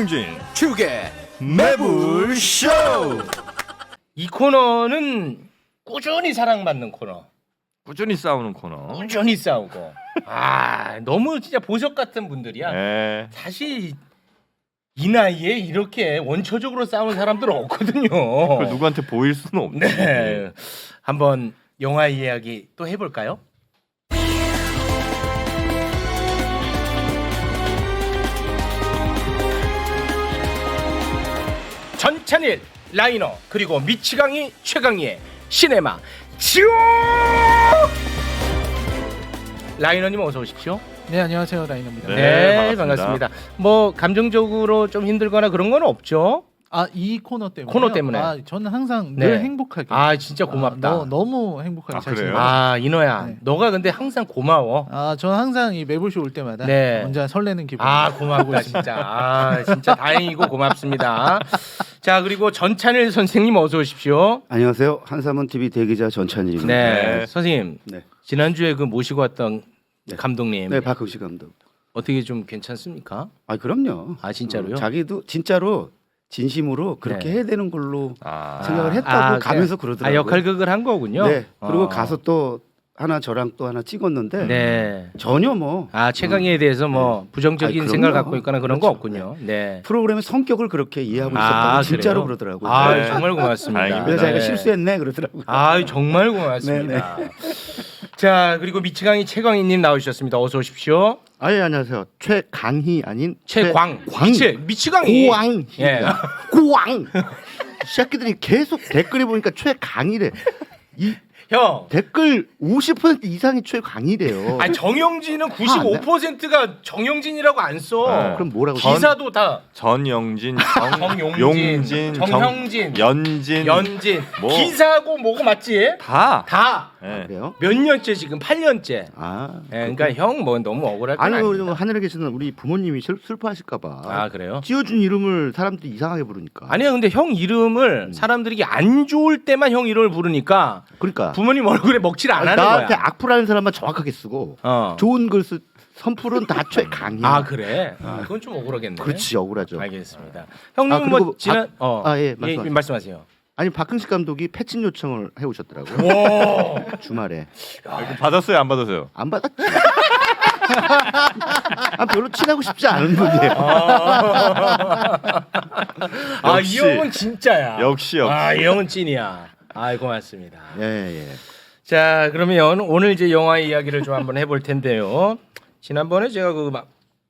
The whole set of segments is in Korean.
정영진 축의 매불쇼. 이 코너는 꾸준히 사랑받는 코너. 꾸준히 싸우는 코너. 꾸준히 싸우고. 아, 너무 진짜 보석 같은 분들이야. 네. 사실 이 나이에 이렇게 원초적으로 싸우는 사람들은 없거든요. 그걸 누구한테 보일 수는 없지. 네. 한번 영화 이야기 또 해볼까요? 전찬일, 라이너, 그리고 미치광이, 최강희의 시네마 지옥! 라이너님 어서 오십시오. 네, 안녕하세요, 라이너입니다. 네, 반갑습니다. 뭐 감정적으로 좀 힘들거나 그런 건 없죠? 아, 이 코너 때문에. 코너 때문에. 아, 저는 항상 네. 늘 행복하게. 아, 진짜 고맙다. 너무 행복하게 아, 잘 그래요? 지내고. 아, 이노야, 네. 너가 근데 항상 고마워. 아, 저는 항상 이 매불쇼 올 때마다 네. 언제나 설레는 기분. 아, 고맙다 진짜. 아, 진짜 다행이고 고맙습니다. 자, 그리고 전찬일 선생님 어서 오십시오. 안녕하세요. 한사문 TV 대기자 전찬일입니다. 네, 네. 선생님. 네. 지난주에 그 모시고 왔던 네. 감독님 네, 박흥식 감독. 어떻게 좀 괜찮습니까? 아, 그럼요. 아, 진짜로요? 자기도 진짜로 진심으로 그렇게 네. 해야 되는 걸로 아. 생각을 했다고 가면서 그러더라고요. 아, 역할극을 한 거군요. 네. 그리고 어. 가서 또 하나 저랑 또 하나 찍었는데 네. 전혀 뭐 아, 최강희에 대해서 뭐 부정적인 아니, 생각을 그럼요. 갖고 있거나 그런 거 그렇죠. 없군요. 네. 프로그램의 성격을 그렇게 이해하고 아, 있었다고 진짜로 그래요? 그러더라고요. 아, 네. 정말 고맙습니다. 다행입니다. 그래서 자기가 네. 실수했네 그러더라고요. 아, 정말 고맙습니다. 자, 그리고 미치광이 최광희님 나오셨습니다. 어서 오십시오. 아, 예, 안녕하세요. 최강희 아닌 최광. 광. 미치광이. 고왕. 예. 고왕. 이 새끼들이 계속 댓글에 보니까 최강희래. 이 형. 댓글 50% 이상이 최강희래요. 아, 정영진은 95%가 정영진이라고 안 써. 네. 그럼 뭐라고? 기사도 다 전영진, 정용진, 용진, 정형진, 연진, 연진. 뭐. 기사고 뭐고 맞지? 다. 다. 네. 그래요? 몇 년째 지금 8년째. 아. 예, 그러니까 형 뭐 너무 억울할 건 아니, 아닙니다. 뭐 하늘에 계시는 우리 부모님이 슬퍼하실까봐. 아, 그래요? 지어준 이름을 사람들이 이상하게 부르니까. 아니야, 근데 형 이름을 사람들이 안 좋을 때만 형 이름을 부르니까 그러니까. 부모님 얼굴에 먹칠 안 하는 나한테 거야. 악플하는 사람만 정확하게 쓰고 어. 좋은 글 쓰. 선풀은 다 최강희. 아, 그래? 아, 그건 좀 억울하겠네. 그렇지, 억울하죠. 알겠습니다. 형님 그리고 뭐 지난 예, 말씀하세요. 말씀하세요. 아니, 박흥식 감독이 패친 요청을 해오셨더라고요. 와. 주말에. 이거 받았어요, 안 받았어요? 안 받았지. 아, 별로 친하고 싶지 않은 분이에요. 아, 이 역시. 형은 진짜야. 역시. 아, 이 형은 찐이야. 아, 고맙습니다. 예, 예. 자, 그러면 오늘 이제 영화 이야기를 좀 한번 해볼 텐데요. 지난번에 제가 그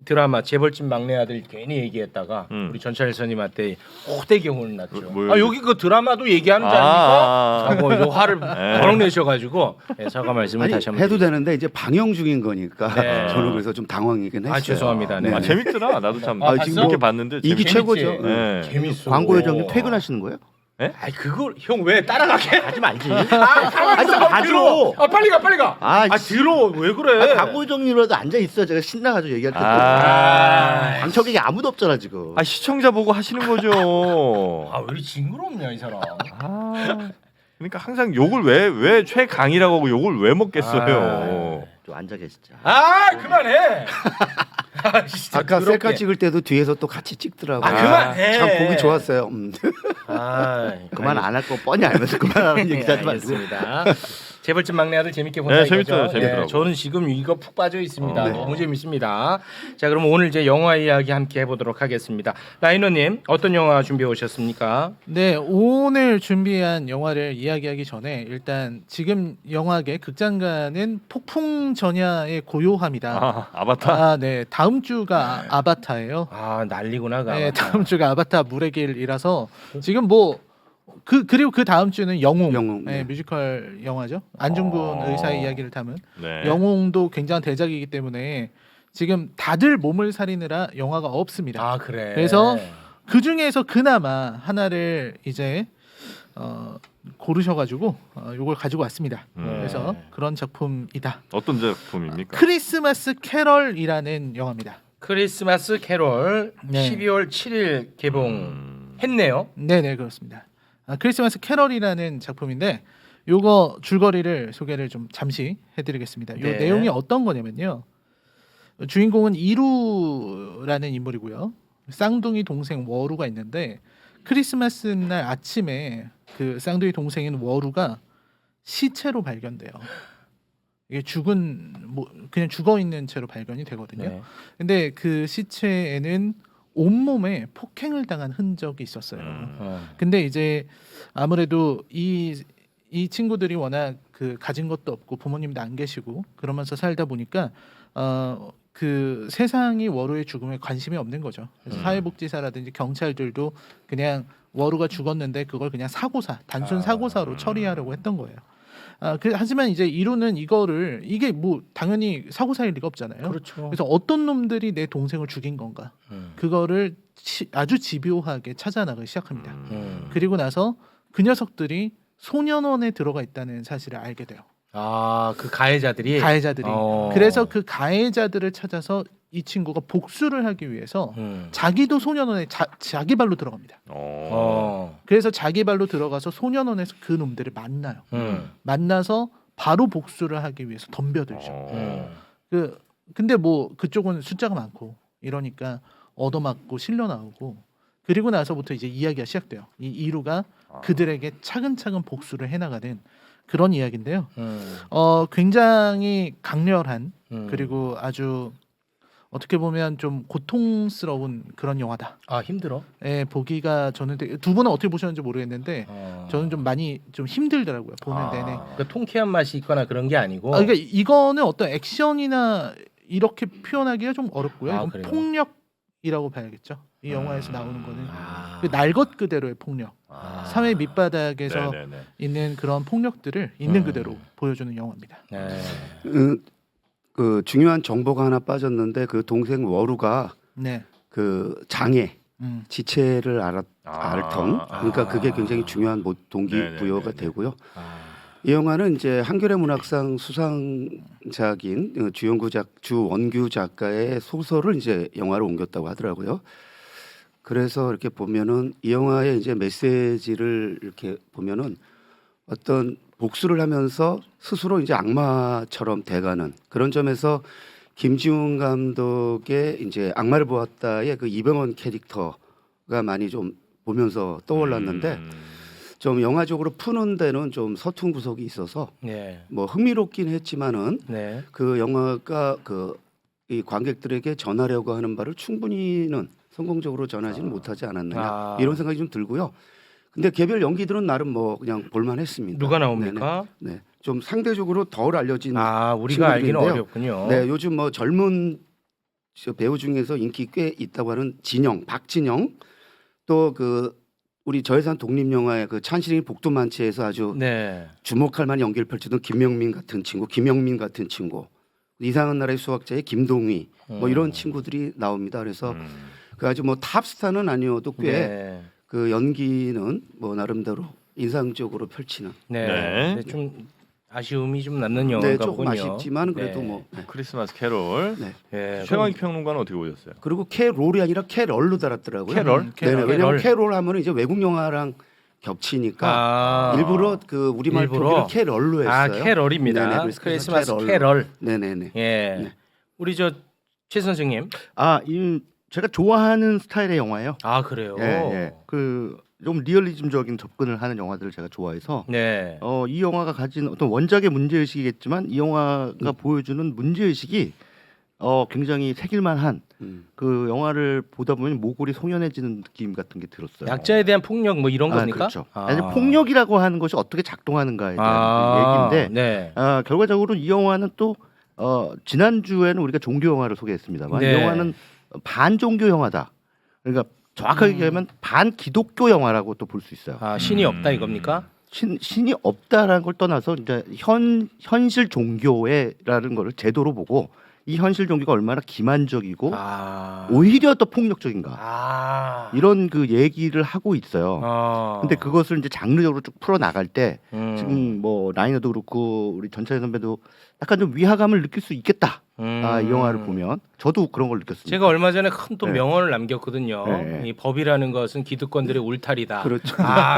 드라마 재벌집 막내 아들 괜히 얘기했다가 우리 전찬일 선생님한테 호되게 났죠. 뭐요? 아, 여기 그 드라마도 얘기하는 줄 아. 아닙니까? 하고 이제 화를 버럭 내셔가지고 네, 사과 말씀을 아니, 다시 한번 해도 드리겠습니다. 되는데 이제 방영 중인 거니까 네. 저는 그래서 좀 당황이긴 했어요. 아, 죄송합니다. 네. 아, 재밌더라. 나도 참 아, 지금 봤어? 이렇게 봤는데 인기 재밌- 최고죠. 네. 재밌어. 광고 요정님 퇴근하시는 거예요? 아이, 그걸 형 왜 따라가게? 하지 말지. 아, 가만히 있어. 가죠. 들어. 아, 빨리 가, 빨리 가. 아, 들어. 왜 그래? 광고 요정님이라도 앉아 있어. 제가 신나가지고 얘기할 때. 아. 방청객이 아무도 없잖아 지금. 아, 시청자 보고 하시는 거죠. 아, 왜 이렇게 징그럽냐, 이 사람. 아. 그러니까 항상 욕을 왜 최강이라고 하고 욕을 왜 먹겠어요. 좀 앉아 계시자. 아, 그만해. 아, 진짜 아까 더럽게. 셀카 찍을 때도 뒤에서 또 같이 찍더라고요. 아, 그만해. 참 보기 좋았어요. 아, 그만 안 할 거 뻔히 알면서 그만하는 얘기 하지 말고. 알겠습니다. 재벌집 막내 아들 재밌게 본다 네, 이거죠? 재밌어요. 재밌더라고요. 저는 지금 이거 푹 빠져 있습니다. 네. 너무 재밌습니다. 자, 그럼 오늘 이제 영화 이야기 함께 해보도록 하겠습니다. 라이너님 어떤 영화 준비해 오셨습니까? 네, 오늘 준비한 영화를 이야기하기 전에 일단 지금 영화계 극장가는 폭풍 전야의 고요함이다. 아, 아바타. 아, 네, 다음 주가 아바타예요. 아, 난리구나. 네, 다음 주가 아바타 물의 길이라서 지금 뭐 그리고 그 다음 주는 영웅, 영웅, 네, 네. 뮤지컬 영화죠. 안중근 의사의 이야기를 담은 네. 영웅도 굉장한 대작이기 때문에 지금 다들 몸을 사리느라 영화가 없습니다. 아, 그래. 그래서 그 중에서 그나마 하나를 이제 고르셔가지고 요걸 가지고 왔습니다. 그래서 그런 작품이다. 어떤 작품입니까? 크리스마스 캐럴이라는 영화입니다. 크리스마스 캐롤 네. 12월 7일 개봉했네요. 네네 그렇습니다. 크리스마스 캐럴이라는 작품인데 요거 줄거리를 소개를 좀 잠시 해드리겠습니다. 요 네. 내용이 어떤 거냐면요. 주인공은 이루라는 인물이고요. 쌍둥이 동생 워루가 있는데 크리스마스 날 아침에 그 쌍둥이 동생인 워루가 시체로 발견돼요. 이게 죽은 뭐 그냥 죽어 있는 채로 발견이 되거든요. 네. 근데 그 시체에는 온몸에 폭행을 당한 흔적이 있었어요. 근데 이제 아무래도 이 친구들이 워낙 그 가진 것도 없고 부모님도 안 계시고 그러면서 살다 보니까 그 세상이 워루의 죽음에 관심이 없는 거죠. 그래서 사회복지사라든지 경찰들도 그냥 워루가 죽었는데 그걸 그냥 사고사, 단순 사고사로 처리하려고 했던 거예요. 하지만 이제 이루는 이거를 이게 뭐 당연히 사고사일 리가 없잖아요. 그렇죠. 그래서 어떤 놈들이 내 동생을 죽인 건가? 그거를 아주 집요하게 찾아나가기 시작합니다. 그리고 나서 그 녀석들이 소년원에 들어가 있다는 사실을 알게 돼요. 그 가해자들이. 그래서 그 가해자들을 찾아서 이 친구가 복수를 하기 위해서 자기도 소년원에 자기 발로 들어갑니다. 그래서 자기 발로 들어가서 소년원에서 그 놈들을 만나요. 만나서 바로 복수를 하기 위해서 덤벼들죠. 근데 뭐 그쪽은 숫자가 많고 이러니까 얻어맞고 실려 나오고 그리고 나서부터 이제 이야기가 시작돼요. 이 이루가 그들에게 차근차근 복수를 해나가는 그런 이야기인데요. 굉장히 강렬한 그리고 아주 어떻게 보면 좀 고통스러운 그런 영화다. 힘들어? 예, 보기가 저는 두 분은 어떻게 보셨는지 모르겠는데 저는 좀 많이 좀 힘들더라고요. 보는 내내. 그러니까 통쾌한 맛이 있거나 그런 게 아니고. 그러니까 이거는 어떤 액션이나 이렇게 표현하기가 좀 어렵고요. 이건 그래요? 폭력이라고 봐야겠죠. 이 영화에서 나오는 거는 그 날 것 그대로의 폭력. 사회 밑바닥에서 네네네. 있는 그런 폭력들을 있는 그대로 보여주는 영화입니다. 네. 그 중요한 정보가 하나 빠졌는데 그 동생 워루가 네. 그 장애 지체를 앓던 그러니까 그게 굉장히 중요한 동기부여가 네네네네. 되고요. 이 영화는 이제 한겨레 문학상 수상작인 주원규 작가의 소설을 이제 영화로 옮겼다고 하더라고요. 그래서 이렇게 보면은 이 영화의 이제 메시지를 이렇게 보면은 어떤 복수를 하면서 스스로 이제 악마처럼 돼가는 그런 점에서 김지훈 감독의 이제 악마를 보았다의 그 이병헌 캐릭터가 많이 좀 보면서 떠올랐는데 좀 영화적으로 푸는 데는 좀 서툰 구석이 있어서 네. 뭐 흥미롭긴 했지만은 네. 그 영화가 이 관객들에게 전하려고 하는 바를 충분히는 성공적으로 전하지는 못하지 않았느냐 이런 생각이 좀 들고요. 근데 개별 연기들은 나름 뭐 그냥 볼만했습니다. 누가 나옵니까? 네, 좀 상대적으로 덜 알려진 우리가 알기는 친구들인데요. 어렵군요. 네, 요즘 뭐 젊은 배우 중에서 인기 꽤 있다고 하는 박진영, 또 그 우리 저예산 독립 영화의 그 찬실이 복두만치에서 아주 네. 주목할 만한 연기를 펼치던 김영민 같은 친구, 이상한 나라의 수학자의 김동휘 뭐 이런 친구들이 나옵니다. 그래서 그 아주 뭐 탑스타는 아니어도 꽤 네. 그 연기는 뭐 나름대로 인상적으로 펼치는. 네. 네. 네. 좀 아쉬움이 좀 남는 네, 영화인가 조금 보군요. 아쉽지만 그래도 네. 뭐. 네. 크리스마스 캐롤. 네. 네. 최강희 평론가는 어떻게 보셨어요? 그리고 캐롤이 아니라 캐럴로 달았더라고요. 캐럴? 네네. 왜냐면 캐럴. 캐롤 하면은 이제 외국 영화랑 겹치니까 일부러 그 우리말 일부러? 표기를 캐럴로 했어요. 캐럴입니다. 네네, 그래서 크리스마스 캐럴로. 캐럴. 네네네. 예. 네. 우리 최 선생님. 제가 좋아하는 스타일의 영화예요. 그래요. 예. 그 좀 리얼리즘적인 접근을 하는 영화들을 제가 좋아해서 네. 이 영화가 가진 어떤 원작의 문제 의식이겠지만 이 영화가 보여주는 문제 의식이 굉장히 새길만한 그 영화를 보다 보면 모골이 송연해지는 느낌 같은 게 들었어요. 약자에 대한 폭력 뭐 이런 겁니까? 그렇죠. 아니, 폭력이라고 하는 것이 어떻게 작동하는가에 대한 얘기인데 네. 결과적으로 이 영화는 또 지난주에는 우리가 종교 영화를 소개했습니다만 네. 이 영화는 반종교 영화다. 그러니까 정확하게 얘기하면 반기독교 영화라고 또 볼 수 있어요. 신이 없다 이겁니까? 신이 없다라는 걸 떠나서 이제 현실 종교라는 거를 제도로 보고 이 현실 종교가 얼마나 기만적이고 오히려 더 폭력적인가 이런 그 얘기를 하고 있어요. 근데 그것을 이제 장르적으로 쭉 풀어 나갈 때 지금 뭐 라이너도 그렇고 우리 전차희 선배도 약간 좀 위화감을 느낄 수 있겠다. 이 영화를 보면 저도 그런 걸 느꼈습니다. 제가 얼마 전에 큰 또 네. 명언을 남겼거든요. 네. 이 법이라는 것은 기득권들의 울타리다. 그렇죠.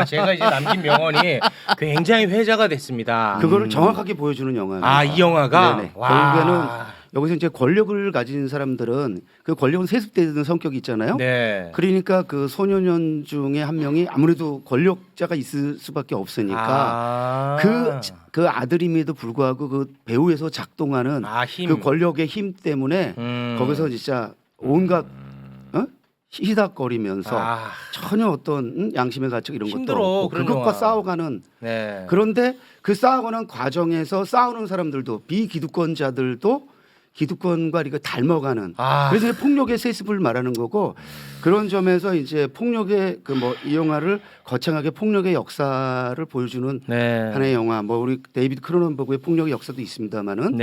제가 이제 남긴 명언이 굉장히 회자가 됐습니다. 그거를 정확하게 보여주는 영화예요. 이 영화가 네네. 와. 결국에는 여기서 이제 권력을 가진 사람들은 그 권력은 세습되는 성격이 있잖아요. 네. 그러니까 그 소년원 중에 한 명이 아무래도 권력자가 있을 수밖에 없으니까 그 아들임에도 불구하고 그 배후에서 작동하는 힘. 그 권력의 힘 때문에 거기서 진짜 온갖 희닥거리면서 전혀 어떤 양심의 가책 이런 것도 힘들어, 없고 그런 그것과 영화. 싸워가는 네. 그런데 그 싸워가는 과정에서 싸우는 사람들도 비기득권자들도 기득권과 이거 닮아가는 그래서 폭력의 세습을 말하는 거고 그런 점에서 이제 폭력의 그 뭐 이 영화를 거창하게 폭력의 역사를 보여주는 하나의 영화 뭐 우리 데이비드 크로넨버그의 폭력의 역사도 있습니다만은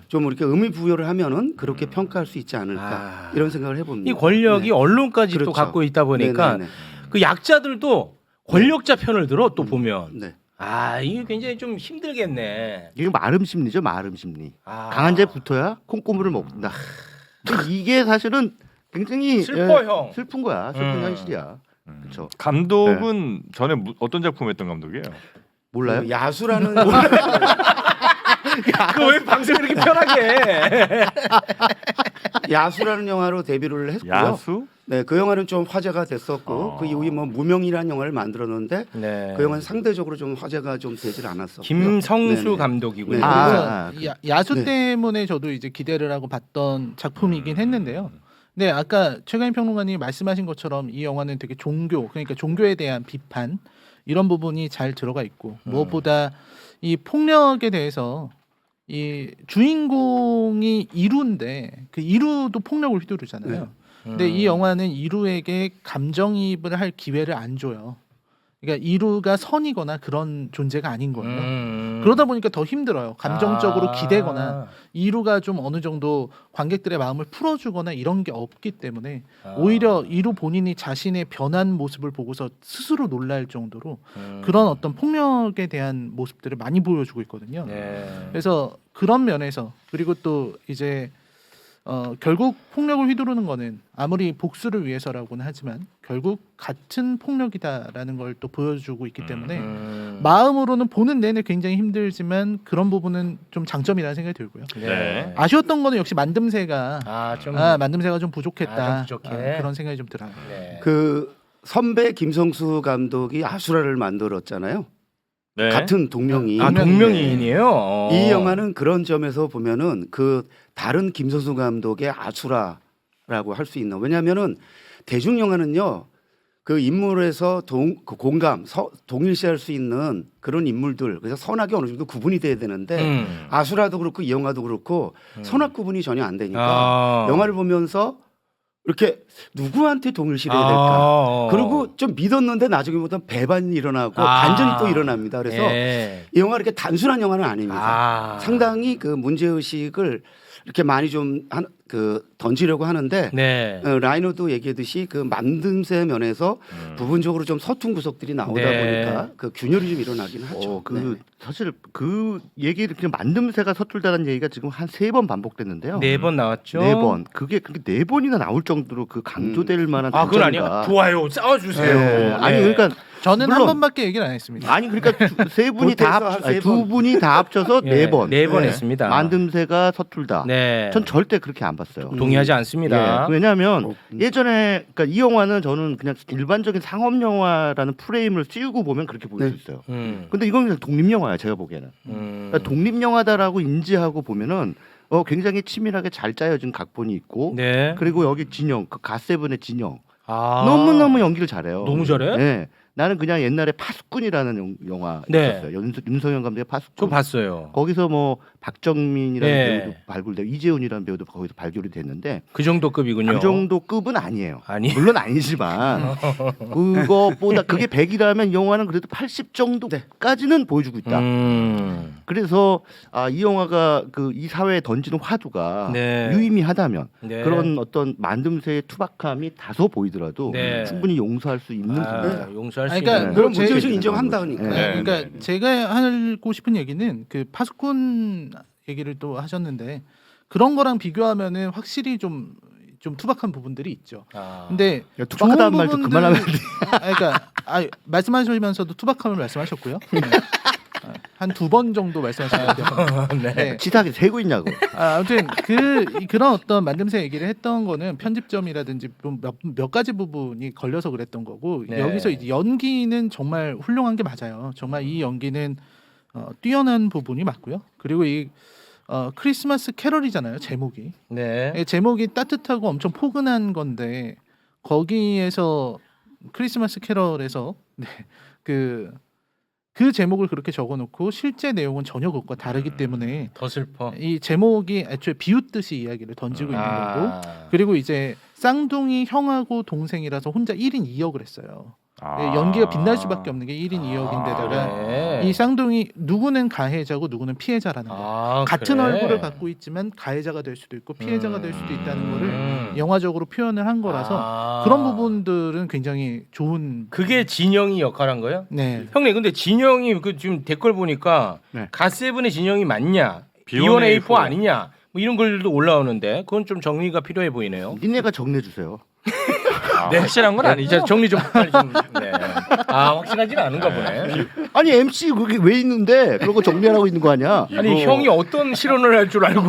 좀 이렇게 의미 부여를 하면은 그렇게 평가할 수 있지 않을까 이런 생각을 해봅니다. 이 권력이 네. 언론까지 그렇죠. 또 갖고 있다 보니까 네네네. 그 약자들도 권력자 편을 들어 또 보면 네. 이게 굉장히 좀 힘들겠네. 이게 마름 심리죠, 마름 심리. 아. 강한 자에 붙어야 콩고물을 먹는다. 근데 이게 사실은 굉장히 슬퍼, 형. 슬픈 거야. 슬픈 현실이야. 그렇죠. 감독은 전에 어떤 작품 했던 감독이에요? 몰라요? 그 야수라는 그 왜 방송 이렇게 편하게 해? 야수라는 영화로 데뷔를 했고요. 야수? 네, 그 영화는 좀 화제가 됐었고 그 이후에 뭐 무명이라는 영화를 만들었는데 그 영화는 상대적으로 좀 화제가 좀 되질 않았었고요. 김성수 네네. 감독이고요. 네. 그래서 야수 네. 때문에 저도 이제 기대를 하고 봤던 작품이긴 했는데요. 네, 아까 최강희 평론가님이 말씀하신 것처럼 이 영화는 되게 그러니까 종교에 대한 비판 이런 부분이 잘 들어가 있고 무엇보다 이 폭력에 대해서 이 주인공이 이루인데 그 이루도 폭력을 휘두르잖아요. 근데 이 영화는 이루에게 감정이입을 할 기회를 안 줘요. 그러니까 이루가 선이거나 그런 존재가 아닌 거예요. 그러다 보니까 더 힘들어요. 감정적으로 기대거나 이루가 좀 어느 정도 관객들의 마음을 풀어주거나 이런 게 없기 때문에 오히려 이루 본인이 자신의 변한 모습을 보고서 스스로 놀랄 정도로 그런 어떤 폭력에 대한 모습들을 많이 보여주고 있거든요. 그래서 그런 면에서 그리고 또 이제 결국 폭력을 휘두르는 거는 아무리 복수를 위해서라고는 하지만 결국 같은 폭력이다라는 걸 또 보여주고 있기 때문에 마음으로는 보는 내내 굉장히 힘들지만 그런 부분은 좀 장점이라는 생각이 들고요. 네. 아쉬웠던 거는 역시 만듦새가 만듦새가 좀 부족했다. 좀 부족해. 그런 생각이 좀 들어요. 그 선배 김성수 감독이 아수라를 만들었잖아요. 네. 같은 동명이. 동명이인이에요. 이 영화는 그런 점에서 보면은 그 다른 김성수 감독의 아수라라고 할 수 있나. 왜냐하면은 대중 영화는요. 그 인물에서 그 공감, 동일시할 수 있는 그런 인물들 그래서 선악이 어느 정도 구분이 돼야 되는데 아수라도 그렇고 이 영화도 그렇고 선악 구분이 전혀 안 되니까 영화를 보면서 이렇게 누구한테 동일시해야 될까? 그리고 좀 믿었는데 나중에 보면 배반이 일어나고 반전이 또 일어납니다. 그래서 이 영화 이렇게 단순한 영화는 아닙니다. 상당히 그 문제 의식을 이렇게 많이 좀 던지려고 하는데 라이너도 얘기했듯이 그 만듦새 면에서 부분적으로 좀 서툰 구석들이 나오다 보니까 그 균열이 좀 일어나긴 하죠. 사실 그 얘기를 그냥 만듦새가 서툴다는 얘기가 지금 한 3번 반복됐는데요. 4번 나왔죠. 4번. 그게 4번이나 나올 정도로 그 강조될 만한 그건 아니야. 좋아요. 싸워주세요. 아니 그러니까 저는 물론, 한 번밖에 얘기를 안 했습니다. 아니 그러니까 세 분이 두 분이 다 합쳐서 4번. 4번 했습니다. 만듦새가 서툴다. 전 절대 그렇게 안 봤어요. 동의하지 않습니다. 왜냐하면 예전에 그러니까 이 영화는 저는 그냥 일반적인 상업 영화라는 프레임을 씌우고 보면 그렇게 보일 수 있어요. 근데 이건 그냥 독립 영화야 제가 보기에는. 그러니까 독립 영화다라고 인지하고 보면은 굉장히 치밀하게 잘 짜여진 각본이 있고 그리고 여기 진영 그 갓세븐의 진영 너무너무 연기를 잘해요. 너무 잘해? 네. 나는 그냥 옛날에 파수꾼이라는 영화 있었어요. 윤성현 감독의 파수꾼. 저 봤어요. 거기서 뭐 박정민이라는 배우도 발굴되고 이재훈이라는 배우도 거기서 발굴이 됐는데 그 정도 급이군요. 그 정도 급은 아니에요. 물론 아니지만 그것보다 그게 100이라면 영화는 그래도 80 정도까지는 보여주고 있다. 그래서 이 영화가 이 사회에 던지는 화두가 유의미하다면 그런 어떤 만듦새의 투박함이 다소 보이더라도 충분히 용서할 수 있는 부분이다. 용서할 수 그러니까 있는. 그런 문제의식 인정한다니까. 그러니까 제가 하고 싶은 얘기는 그 파수꾼 얘기를 또 하셨는데 그런 거랑 비교하면은 확실히 좀 투박한 부분들이 있죠. 근데 투박하다는 말 좀 그만하면 안 돼. 그러니까 말씀하시면서도 투박함을 말씀하셨고요. 한 2번 정도 말씀하셨는데 네. 치사하게 세고 있냐고. 아무튼 그런 어떤 만듦새 얘기를 했던 거는 편집점이라든지 몇 가지 부분이 걸려서 그랬던 거고 네. 여기서 이제 연기는 정말 훌륭한 게 맞아요. 정말 이 연기는 뛰어난 부분이 맞고요. 그리고 이 크리스마스 캐럴이잖아요. 제목이 네. 제목이 따뜻하고 엄청 포근한 건데 거기에서 크리스마스 캐럴에서 네, 그 제목을 그렇게 적어놓고 실제 내용은 전혀 그것과 다르기 때문에 더 슬퍼. 이 제목이 애초에 비웃듯이 이야기를 던지고 있는 거고 그리고 이제 쌍둥이 형하고 동생이라서 혼자 1인 2역을 했어요. 연기가 빛날 수밖에 없는 게 1인 2역인데다가 그래. 이 쌍둥이 누구는 가해자고 누구는 피해자라는 거. 같은 그래. 얼굴을 갖고 있지만 가해자가 될 수도 있고 피해자가 될 수도 있다는 거를 영화적으로 표현을 한 거라서 그런 부분들은 굉장히 좋은. 그게 진영이 역할한 거예요? 네. 형님 근데 진영이 그 지금 댓글 보니까 네. 갓세븐의 진영이 맞냐? B1A4 아니냐? 뭐 이런 글도 올라오는데 그건 좀 정리가 필요해 보이네요. 니네가 정리해 주세요. 네, 확실한 건 아니죠. 정리 좀 빨리 좀. 네. 확실하지는 않은가 보네. 아니 MC 그게 왜 있는데 그런 거 정리하라고 있는 거 아니야? 아니 형이 어떤 실언을 할 줄 알고.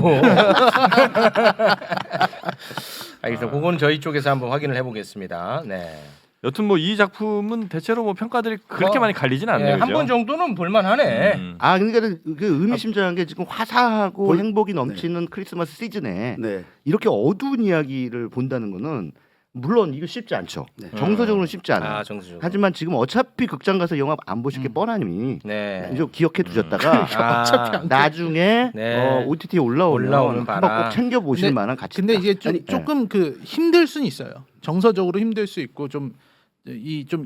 알겠습니다. 그건 저희 쪽에서 한번 확인을 해보겠습니다. 네. 여튼 뭐 이 작품은 대체로 뭐 평가들이 그렇게 많이 갈리진 않네요. 한 번 정도는 볼만하네. 그러니까 그 의미심장한 게 지금 화사하고 행복이 넘치는 크리스마스 시즌에 네. 이렇게 어두운 이야기를 본다는 거는 물론 이거 쉽지 않죠. 네. 정서적으로는 쉽지 않아요. 정수죠. 하지만 지금 어차피 극장 가서 영화 안 보실 게 뻔하니 네. 이제 기억해 두셨다가 어차피 안 나중에 네. OTT에 올라오면 올라오는 한번 바람. 꼭 챙겨 보실 근데- 만한 가치. 근데 이게 좀, 아니, 조금 그 힘들 수는 있어요. 정서적으로 힘들 수 있고 좀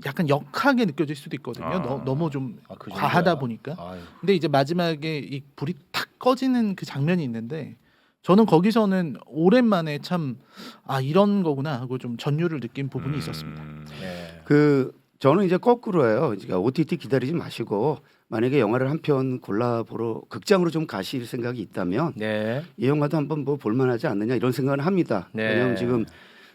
약간 역하게 느껴질 수도 있거든요. 너무 좀 그 과하다 정도야. 보니까. 아유. 근데 이제 마지막에 이 불이 탁 꺼지는 그 장면이 있는데 저는 거기서는 오랜만에 참 이런 거구나 하고 좀 전율을 느낀 부분이 있었습니다. 네. 저는 이제 거꾸로예요. 그러니까 OTT 기다리지 마시고 만약에 영화를 한 편 골라 보러 극장으로 좀 가실 생각이 있다면 네. 이 영화도 한번 뭐 볼만하지 않느냐 이런 생각을 합니다. 네. 왜냐하면 지금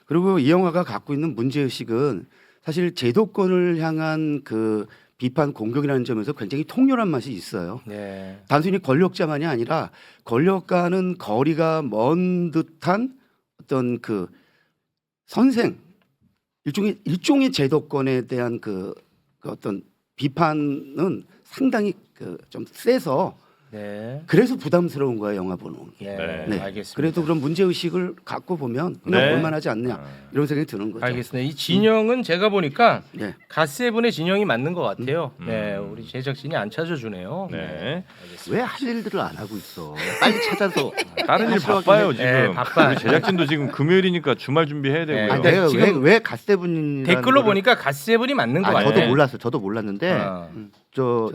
그리고 이 영화가 갖고 있는 문제 의식은 사실 제도권을 향한 그 비판 공격이라는 점에서 굉장히 통렬한 맛이 있어요. 네. 단순히 권력자만이 아니라 권력과는 거리가 먼 듯한 어떤 그 선생 일종의 제도권에 대한 그 어떤 비판은 상당히 좀 세서 네. 그래서 부담스러운 거예요 영화 보는 게. 네. 네. 알겠습니다. 그래도 그런 문제 의식을 갖고 보면 그냥 네. 볼만하지 않냐 이런 생각이 드는 거죠. 알겠습니다. 이 진영은 제가 보니까 네. 갓세븐의 진영이 맞는 것 같아요. 네, 우리 제작진이 안 찾아주네요. 네. 왜 할 일들을 안 하고 있어? 빨리 찾아서. 다른 일 바빠요 지금. 네, 바빠요. 우리 제작진도 지금 금요일이니까 주말 준비해야 되고요. 네. 아니, 내가 지금 왜 갓세븐이 댓글로 보니까 갓세븐이 맞는 것 같아요. 저도 몰랐어요. 저도 몰랐는데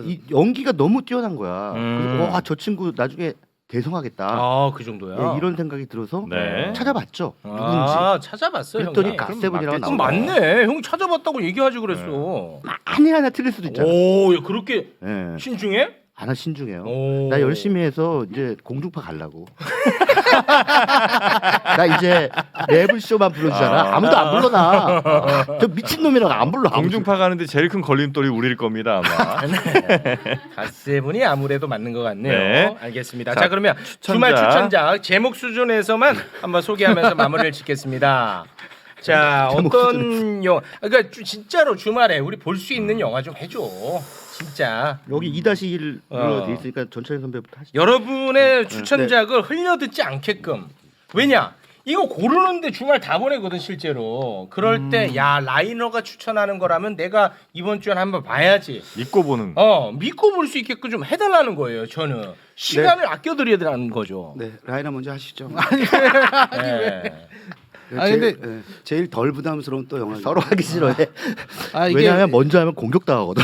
이 연기가 너무 뛰어난 거야. 그래서 와, 저 친구 나중에 대성하겠다. 그 정도야. 예, 이런 생각이 들어서 네. 찾아봤죠. 누군지. 찾아봤어요. 그랬더니 형이. 갓세븐이라고 그럼 나오더라고요. 맞네. 형 찾아봤다고 얘기하지 그랬어. 만에 하나 틀릴 수도 있잖아. 오, 야, 그렇게 예. 신중해? 하나 신중해요. 오. 나 열심히 해서 이제 공중파 가려고. 나 이제 랩을 쇼만 불러주잖아. 아무도 안 불러나. 저 미친 놈이라고 안 불러. 아무도. 공중파 가는데 제일 큰 걸림돌이 우리일 겁니다 아마. 갓세븐이 아무래도 맞는 것 같네요. 네. 알겠습니다. 자, 자, 그러면 추천작. 주말 추천작 제목 수준에서만 한번 소개하면서 마무리를 짓겠습니다. 자, 어떤 영화? 그러니까 진짜로 주말에 우리 볼 수 있는 영화 좀 해줘. 진짜. 여기 2-1로 어. 돼 있으니까 전철 선배부터 하시죠. 여러분의 추천작을 흘려듣지 않게끔. 왜냐? 이거 고르는데 주말 다 보내거든 실제로. 그럴 때 야 라이너가 추천하는 거라면 내가 이번 주에 한번 봐야지. 믿고 보는. 믿고 볼 수 있게끔 좀 해달라는 거예요. 저는 시간을 아껴드리라는 거죠. 네, 라이나 먼저 하시죠. 네. 근데 제일 덜 부담스러운 또 영화. 서로 하기 싫어해. 이게 왜냐하면 먼저 하면 공격당하거든.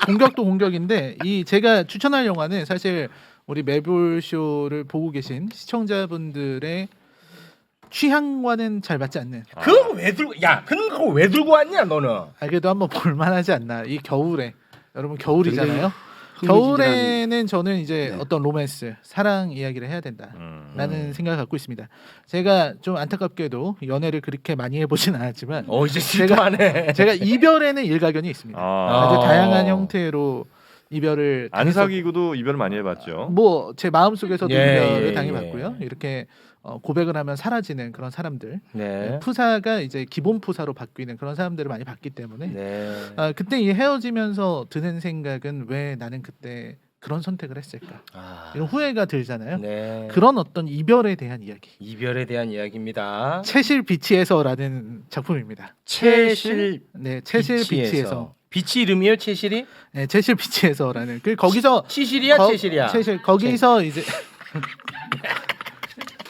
공격도 공격인데 제가 추천할 영화는 사실 우리 매불 쇼를 보고 계신 시청자분들의 취향과는 잘 맞지 않는. 그거 왜 들고? 야, 그거 왜 들고 왔냐 너는? 그래도 한번 볼만하지 않나. 이 겨울에 여러분 겨울이잖아요. 흥미진진한- 겨울에는 저는 이제 네. 어떤 로맨스, 사랑 이야기를 해야 된다라는 생각을 갖고 있습니다. 제가 좀 안타깝게도 연애를 그렇게 많이 해보진 않았지만 이제 질투하네. 제가 이별에는 일가견이 있습니다. 아주 다양한 형태로 이별을 안 사귀고도 이별 많이 해봤죠. 뭐 제 마음 속에서도 예, 이별을 예, 당해봤고요. 이렇게 고백을 하면 사라지는 그런 사람들, 네. 푸사가 이제 기본 푸사로 바뀌는 그런 사람들을 많이 봤기 때문에 네. 그때 이 헤어지면서 드는 생각은 왜 나는 그때 그런 선택을 했을까 이런 후회가 들잖아요. 네. 그런 어떤 이별에 대한 이야기. 이별에 대한 이야기입니다. 채실 비치에서라는 작품입니다. 채실 네, 채실 비치에서. 비치 이름이요? 채실이? 네, 채실 비치에서라는 그 거기서 치실이야? 채실이야? 채실 거기서 이제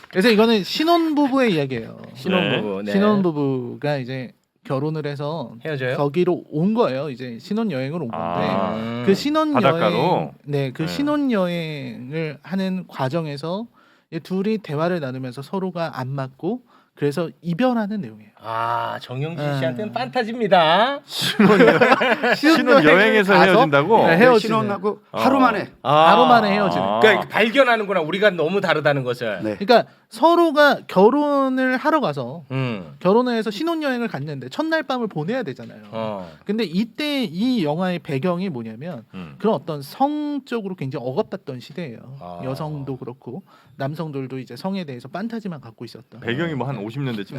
그래서 이거는 신혼부부의 이야기예요. 신혼부부. 네. 신혼부부가 이제 결혼을 해서 헤어져요? 거기로 온 거예요. 이제 신혼여행을 온 건데 그 신혼여행 바닷가로? 네, 그 네. 신혼여행을 하는 과정에서 이 둘이 대화를 나누면서 서로가 안 맞고 그래서 이별하는 내용이에요. 아, 정영진 씨한테는 판타지입니다. 신혼여행에서 가서 헤어진다고? 네, 네, 헤어지는. 신혼하고 하루 만에 바로 만에 헤어지는. 그러니까 발견하는구나. 우리가 너무 다르다는 것을. 네. 그러니까 서로가 결혼을 하러 가서 음. 결혼을 해서 신혼여행을 갔는데 첫날 밤을 보내야 되잖아요. 근데 이때 이 영화의 배경이 뭐냐면 그런 어떤 성적으로 굉장히 억압받던 시대예요. 여성도 그렇고 남성들도 이제 성에 대해서 판타지만 갖고 있었던. 배경이 뭐 한 50년대쯤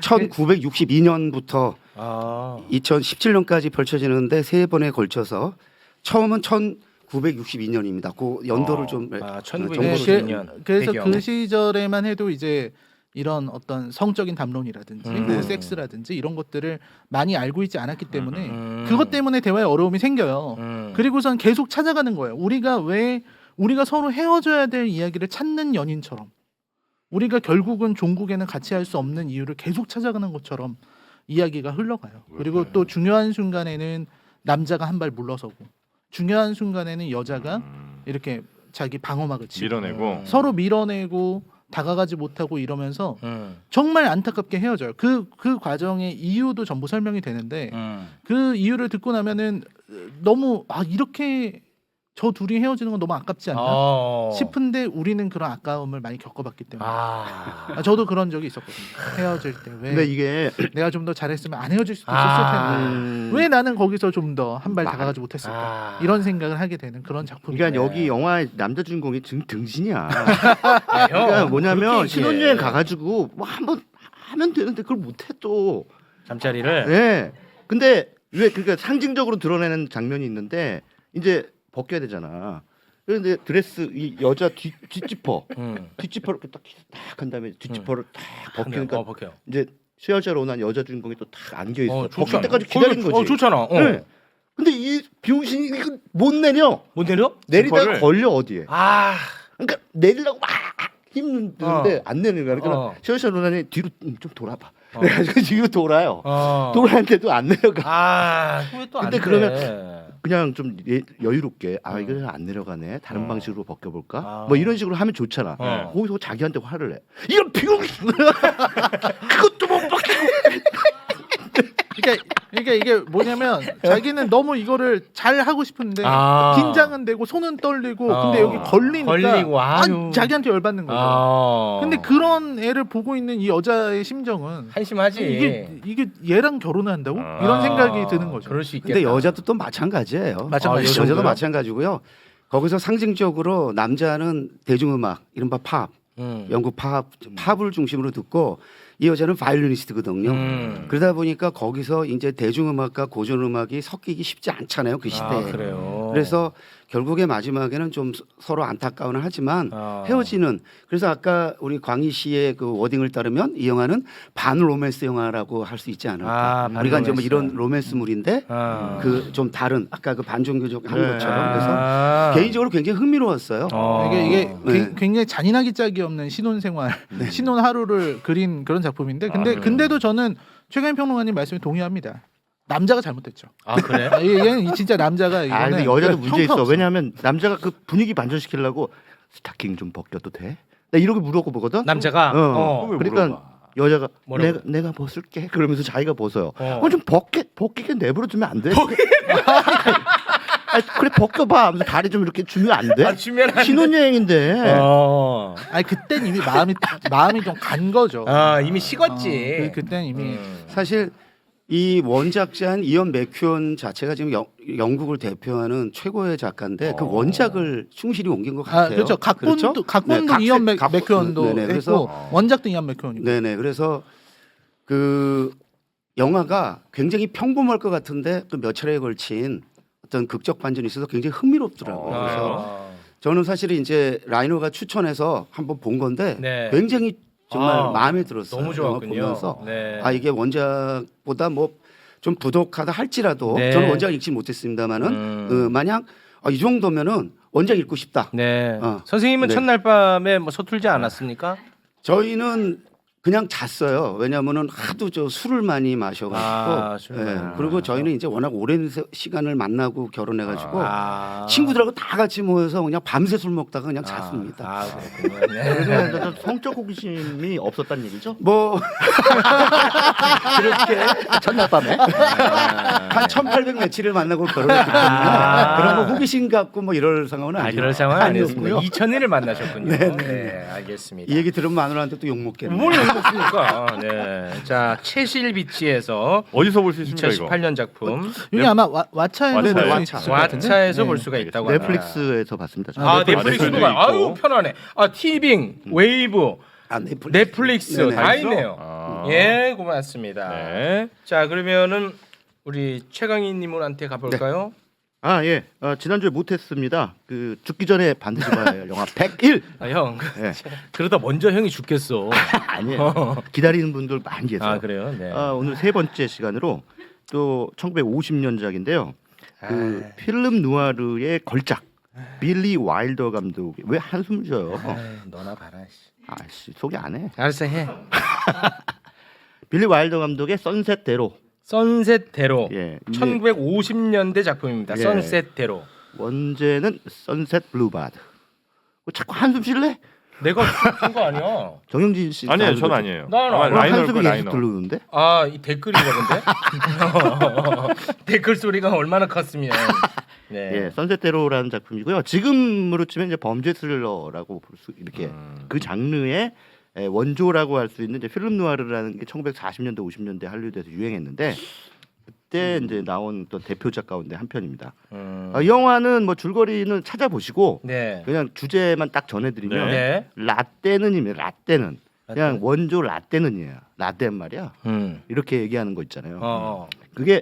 1962년부터 아. 2017년까지 펼쳐지는데 세 번에 걸쳐서 처음은 1962년입니다. 그 연도를 좀 아, 정보를 1962년. 그래서 배경. 그 시절에만 해도 이제 이런 어떤 성적인 담론이라든지 뭐 네. 섹스라든지 이런 것들을 많이 알고 있지 않았기 때문에 그것 때문에 대화에 어려움이 생겨요. 그리고선 계속 찾아가는 거예요. 우리가 서로 헤어져야 될 이야기를 찾는 연인처럼 우리가 결국은 종국에는 같이 할 수 없는 이유를 계속 찾아가는 것처럼 이야기가 흘러가요. 그리고 또 중요한 순간에는 남자가 한 발 물러서고 중요한 순간에는 여자가 이렇게 자기 방어막을 치고 밀어내고 서로 밀어내고 다가가지 못하고 이러면서 정말 안타깝게 헤어져요. 그 과정의 이유도 전부 설명이 되는데 그 이유를 듣고 나면은 너무 이렇게 저 둘이 헤어지는 건 너무 아깝지 않나 싶은데 우리는 그런 아까움을 많이 겪어봤기 때문에 저도 그런 적이 있었거든요. 헤어질 때 왜 근데 이게 내가 좀 더 잘했으면 안 헤어질 수도 있었을 텐데 왜 나는 거기서 좀 더 한 발 다가가지 못했을까 이런 생각을 하게 되는 그런 작품이에요. 그러니까 여기 영화의 남자 주인공이 등신이야. 형, 그러니까 뭐냐면 그렇게 신혼여행 얘기해. 가가지고 뭐 한번 하면 되는데 그걸 못해 또. 잠자리를. 네. 근데 왜 그러니까 상징적으로 드러내는 장면이 있는데 이제 벗겨야 되잖아. 그런데 드레스 이 여자 뒷지퍼 뒷지퍼를 이렇게 딱 한 다음에 뒷지퍼를 딱 벗기니까 벗겨. 이제 수혈자로 난 여자 주인공이 또 딱 안겨 있어. 좋잖아. 벗길 때까지 기다린 거지. 좋잖아. 네. 근데 이 비용신이 이거 못 내려. 못 내려? 내리다가 지퍼를? 걸려 어디에. 아. 그러니까 내리려고 막 힘드는데 안 내는 거야. 그러니까 수혈자 로난이 뒤로 좀 돌아봐. 그래가지고 지금 돌아요. 돌아는데도 안 내려가. 아. 왜또안 근데 그러면 그냥 좀 여유롭게 이거 안 내려가네 다른 방식으로 벗겨볼까 뭐 이런 식으로 하면 좋잖아. 거기서 자기한테 화를 내. 이런 비용신 그것도 못 벗기고. 그러니까 이게 뭐냐면 자기는 너무 이거를 잘 하고 싶은데 긴장은 되고 손은 떨리고 근데 여기 걸리고 자기한테 열받는 거죠. 근데 그런 애를 보고 있는 이 여자의 심정은 한심하지. 이게 얘랑 결혼을 한다고 이런 생각이 드는 거죠. 그럴 수 있겠다. 근데 여자도 또 마찬가지예요. 마찬가지죠. 여자도 마찬가지고요. 거기서 상징적으로 남자는 대중음악, 이른바 팝, 영국 팝을 중심으로 듣고 이 여자는 바이올리니스트거든요. 그러다 보니까 거기서 이제 대중음악과 고전음악이 섞이기 쉽지 않잖아요. 그 시대에. 그래요. 그래서 결국에 마지막에는 좀 서로 안타까워는 하지만 헤어지는. 그래서 아까 우리 광희 씨의 그 워딩을 따르면 이 영화는 반 로맨스 영화라고 할 수 있지 않을까. 우리가 이제 뭐 이런 로맨스물인데 그 좀 다른 아까 그 반종교적 한 것처럼. 그래서 개인적으로 굉장히 흥미로웠어요. 이게 네. 굉장히 잔인하기 짝이 없는 신혼생활, 신혼 하루를 그린 그런 작품인데 근데도 저는 최강희 평론가님 말씀에 동의합니다. 남자가 잘못됐죠. 그래? 얘는 진짜 남자가 근데 이거는 여자도 문제 있어. 형편없어. 왜냐하면 남자가 그 분위기 반전시키려고 스타킹 좀 벗겨도 돼? 나 이렇게 물어보거든. 남자가 왜 그러니까 물어봐? 여자가 뭐라고? 내가 벗을게. 그러면서 자기가 벗어요. 좀 벗기게 내버려두면 안 돼? 그래 벗겨봐. 하면서 다리 좀 이렇게 주면 안 돼? 주면 안 돼. 신혼여행인데. 아니 그땐 이미 마음이 좀 간 거죠. 이미 식었지. 그땐 이미 사실 이 원작자인 이언 맥큐언 자체가 지금 영국을 대표하는 최고의 작가인데 그 원작을 충실히 옮긴 것 같아요. 그렇죠. 각본도 네, 이언 각본, 맥큐언도 네네, 했고 그래서 원작도 이언 맥큐언이고. 네네. 그래서 그 영화가 굉장히 평범할 것 같은데 그 몇 차례에 걸친 어떤 극적 반전이 있어서 굉장히 흥미롭더라고요. 그래서 저는 사실 이제 라이너가 추천해서 한번 본 건데 네. 굉장히 정말 아, 마음에 들었어요. 너무 영화 좋았군요. 보면서 네. 아 이게 원작보다 뭐 좀 부족하다 할지라도 네. 저는 원작을 읽지 못했습니다만은 마냥 이 정도면은 원작 읽고 싶다. 네. 어. 선생님은 네. 첫날 밤에 뭐 서툴지 않았습니까? 저희는 그냥 잤어요. 왜냐하면은 하도 저 술을 많이 마셔가지고. 술을 많이. 그리고 저희는 이제 워낙 오랜 시간을 만나고 결혼해가지고 아. 친구들하고 다 같이 모여서 그냥 밤새 술 먹다가 그냥 잤습니다. 아, 그렇군요. 네. 그러면 성적 호기심이 없었다는 얘기죠? 뭐 그렇게 첫날 밤에? 한 1,800 며칠을 만나고 결혼했기 때문에 그런 거 호기심 갖고 뭐 이럴 상황은 아니에요. 그럴 상황은 아니었군요. 아니었고요. 2000일을 만나셨군요. 네, 네, 알겠습니다. 이 얘기 들으면 마누라한테 또 욕 먹겠네. 뭘 읽었습니까? 네. 자, 채실 비치에서 어디서 볼 수 있습니까 이거? 2018년 작품 이게 아마 왓챠에서 왓챠. 볼 수 있을 것 같은데. 왓챠에서 네. 볼 수가 있다고 합니다. 넷플릭스에서 봤습니다. 저는. 아, 넷플릭스도 넷플릭스도 봐. 있고. 아유, 편하네. 아, 티빙, 웨이브, 아, 넷플릭스 네네. 다 있어? 있네요. 아. 예, 고맙습니다. 네. 자, 그러면은 우리 최강희님한테 가볼까요? 아 예, 지난주에 못했습니다. 그 죽기 전에 반드시 봐야 할 영화 101. 아, 형. 예. 그러다 먼저 형이 죽겠어. 아니에요. 기다리는 분들 많이 계세요. 아, 그래요? 네. 오늘 세 번째 시간으로 또 1950년작인데요. 그 필름 누아르의 걸작 빌리 와일더 감독. 왜 한숨 쉬어요? 너나 봐라. 씨. 아씨 소개 안 해. 알았어, 해. 빌리 와일더 감독의 선셋대로. 선셋대로. 예. 이제 1950년대 작품입니다. 예. 선셋대로. 원제는 선셋 블루바드. 자꾸 한숨 쉴래? 내가 쓴 거 아니야? 정영진 씨. 아니에요, 나오는 전 거죠? 아니에요. 나 아마 라이너일 한숨이 거예요, 계속 라이너. 들르는데? 아, 이 댓글인가 본데? 댓글 소리가 얼마나 컸으면. 네. 예, 선셋대로라는 작품이고요. 지금으로 치면 이제 범죄 스릴러라고 볼 수 이렇게 그 장르의 원조라고 할 수 있는 이제 필름 누아르라는 게 1940년대 50년대 할리우드에서 유행했는데 그때 이제 나온 또 대표작 가운데 한 편입니다. 이 영화는 뭐 줄거리는 찾아보시고 네. 그냥 주제만 딱 전해드리면 네. 라떼는입니다. 라떼는 그냥 원조 라떼는이에요. 라떼는 말이야. 음. 이렇게 얘기하는 거 있잖아요. 어. 그게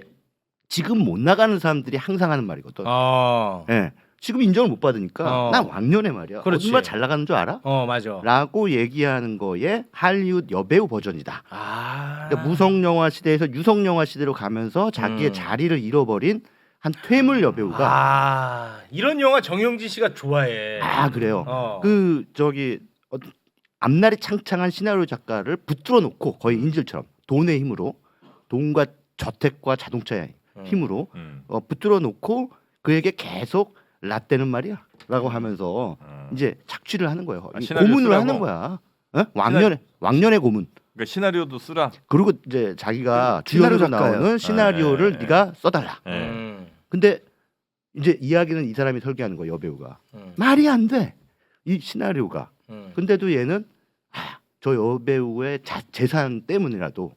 지금 못 나가는 사람들이 항상 하는 말이거든. 어. 예. 지금 인정을 못 받으니까 어. 난 왕년에 말이야. 그렇지. 얼마나 잘 나가는 줄 알아? 맞아. 라고 얘기하는 거에 할리우드 여배우 버전이다. 아. 그러니까 무성 영화 시대에서 유성 영화 시대로 가면서 자기의 자리를 잃어버린 한 퇴물 여배우가 이런 영화 정영진 씨가 좋아해. 그래요. 어. 그 저기 앞날이 창창한 시나리오 작가를 붙들어 놓고 거의 인질처럼 돈의 힘으로 돈과 저택과 자동차의 힘으로 붙들어 놓고 그에게 계속 라떼는 말이야라고 하면서 이제 착취를 하는 거예요. 시나리오 고문을 쓰라고? 하는 거야. 왕년의 고문. 그러니까 시나리오도 쓰라. 그리고 이제 자기가 시나리오 주연으로 작가예요. 나오는 시나리오를 네. 네가 써달라. 네. 근데 이제 이야기는 이 사람이 설계하는 거야 여배우가. 말이 안 돼. 이 시나리오가. 근데도 얘는 저 여배우의 재산 때문이라도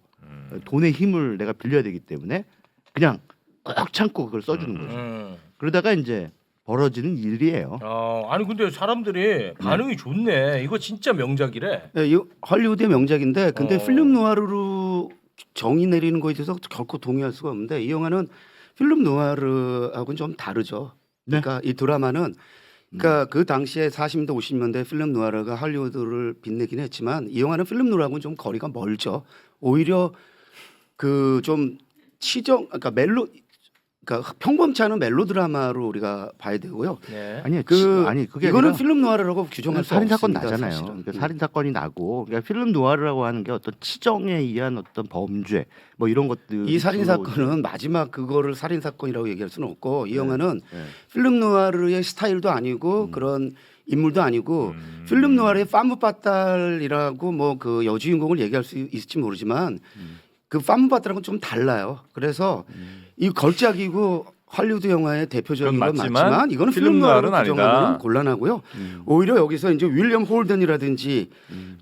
돈의 힘을 내가 빌려야 되기 때문에 그냥 꼭 참고 그걸 써주는 거죠. 그러다가 이제 벌어지는 일이에요. 아니 근데 사람들이 반응이 좋네. 이거 진짜 명작이래. 네, 이 할리우드의 명작인데 근데 어. 필름 누아르로 정의 내리는 거에 대해서 결코 동의할 수가 없는데 이 영화는 필름 누아르하고는 좀 다르죠. 네. 그러니까 이 드라마는 그러니까 그 당시에 40년대 50년대 필름 누아르가 할리우드를 빛내긴 했지만 이 영화는 필름 누아르하고는 좀 거리가 멀죠. 오히려 그 좀 그러니까 그러니까 평범치 않은 멜로 드라마로 우리가 봐야 되고요. 네. 아니 그게 이거는 아니라 필름 누아르라고 규정할 수 살인 사건 없습니다, 나잖아요. 사실은. 그러니까 살인 사건이 나고 그러니까 필름 누아르라고 하는 게 어떤 치정에 의한 어떤 범죄 뭐 이런 것들. 이 살인 사건은 마지막 그거를 살인 사건이라고 얘기할 수는 없고 이 영화는 네. 필름 누아르의 스타일도 아니고 그런 인물도 아니고 필름 누아르의 파무 파탈이라고 뭐 그 여주인공을 얘기할 수 있을지 모르지만 그 파무 파탈하고는 좀 달라요. 그래서 이 걸작이고 할리우드 영화의 대표적인 그건 건 맞지만 맞지만 이거는 필름 필름 누아르로 누아르는 규정하기는 아니다. 곤란하고요. 오히려 여기서 이제 윌리엄 홀든이라든지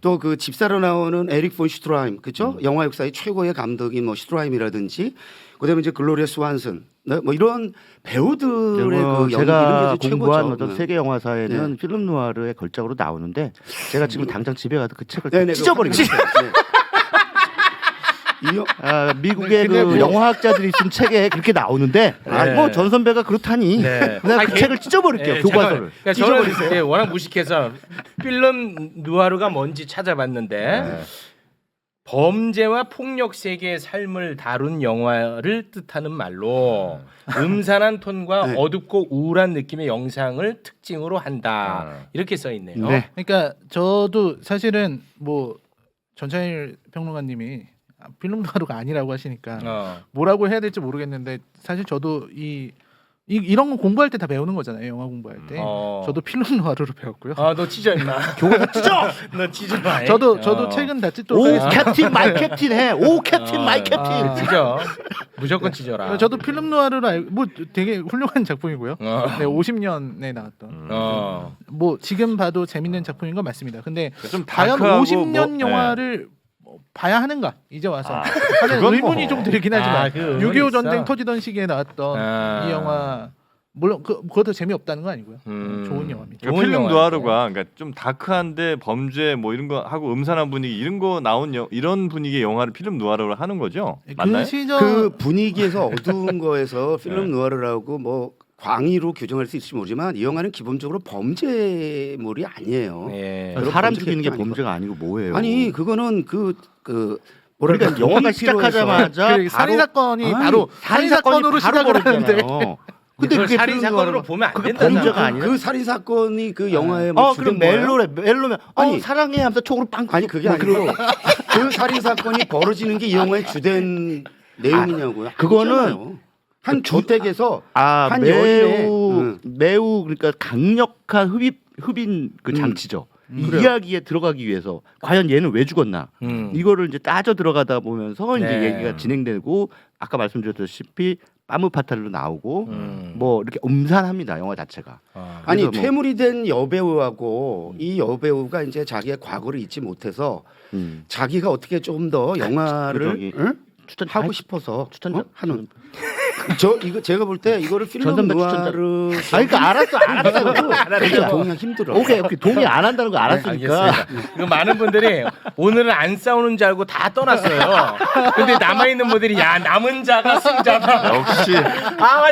또 그 집사로 나오는 에릭 폰 슈트라임 그죠? 영화 역사의 최고의 감독인 뭐 슈트라임이라든지 그다음에 이제 글로리아 스완슨 네? 뭐 이런 배우들의 그 연기 이런 제가 게 이제 공부한 최고죠. 어떤 네. 세계 영화사에는 필름 누아르의 걸작으로 나오는데 제가 지금 당장 집에 가서 그 책을 네네, 찢어버리겠어요. 네. 미국의 근데 그 뭐- 영화학자들이 쓴 책에 그렇게 나오는데 네. 뭐전 선배가 그렇다니 네. 내가 그 아니, 책을 찢어버릴게요. 교과서를. 그러니까 저는 이제 워낙 무식해서 필름 누아르가 뭔지 찾아봤는데 범죄와 폭력 세계의 삶을 다룬 영화를 뜻하는 말로 음산한 톤과 네. 어둡고 우울한 느낌의 영상을 특징으로 한다. 이렇게 써 있네요. 네. 그러니까 저도 사실은 뭐 전차일 평론가님이 필름 누아르가 아니라고 하시니까 뭐라고 해야 될지 모르겠는데 사실 저도 이런 거 공부할 때 다 배우는 거잖아요. 영화 공부할 때. 저도 필름 누아르로 배웠고요. 너 찢어 임마. 교과서 찢어. 너 찢어 봐. 저도 책은 다 찢도록 오 하겠습니다. 캡틴 마이 캡틴 해. 오 캡틴 마이 캡틴. 찢어. 무조건 찢어라. 저도 필름 누아르를 알고 뭐 되게 훌륭한 작품이고요. 네, 50년에 나왔던. 뭐 지금 봐도 재밌는 작품인 건 맞습니다. 근데 좀 과연 다크하고 50년 뭐, 영화를 봐야 하는가 이제 와서 하는 그건 의문이 뭐. 좀 들긴 하지만 그 의문이 6.25 있어. 전쟁 터지던 시기에 나왔던 이 영화 물론 그것도 재미없다는 건 아니고요. 좋은 영화입니다. 그러니까 필름 영화인데. 누아르가 그러니까 좀 다크한데 범죄 뭐 이런 거 하고 음산한 분위기 이런 거 나온 이런 분위기의 영화를 필름 누아르로 하는 거죠? 맞나요? 그 시절 그 분위기에서 어두운 거에서 필름 누아르라고 뭐 광의로 규정할 수 있을지 모르지만 이 영화는 기본적으로 범죄물이 아니에요. 예. 그런 사람 범죄 죽이는 게 아니고. 범죄가 아니고 뭐예요? 아니 그거는 뭐랄까 그러니까 영화가 시작하자마자 그 살인 사건이 아니, 바로 살인 사건으로 시작을 하는데 근데 그게 살인 사건으로 필름 누아르가- 보면 안 그게 된다. 범죄가 아니라. 그 살인 사건이 그 영화의 뭐 그럼 주된 뭐예요? 멜로면 아니, 사랑해 하면서 총으로 빵. 아니 그게 아니고 그 살인 사건이 벌어지는 게 이 영화의 주된 내용이냐고요? 그거는 아니잖아요. 한 주택에서 한 매우 그러니까 강력한 흡인 그 장치죠. 이 그래요. 이야기에 들어가기 위해서 과연 얘는 왜 죽었나 이거를 이제 따져 들어가다 보면서 이제 네. 얘기가 진행되고 아까 말씀드렸다시피 빠무파탈로 나오고 뭐 이렇게 음산합니다 영화 자체가. 아니 그래서 뭐- 퇴물이 된 여배우하고 이 여배우가 이제 자기의 과거를 잊지 못해서 자기가 어떻게 좀 더 영화를 저기 응? 추천 하고 싶어서 추천자 하는 이거 제가 볼 때 이거를 필름 전선배 누아르 아니 그러니까 알았어. 동의하기 힘들어. 오케이 동의 안 한다는 거 알았으니까. 알겠습니다. 그 많은 분들이 오늘은 안 싸우는 줄 알고 다 떠났어요. 근데 남아 있는 분들이 야 남은 자가 승자다. 역시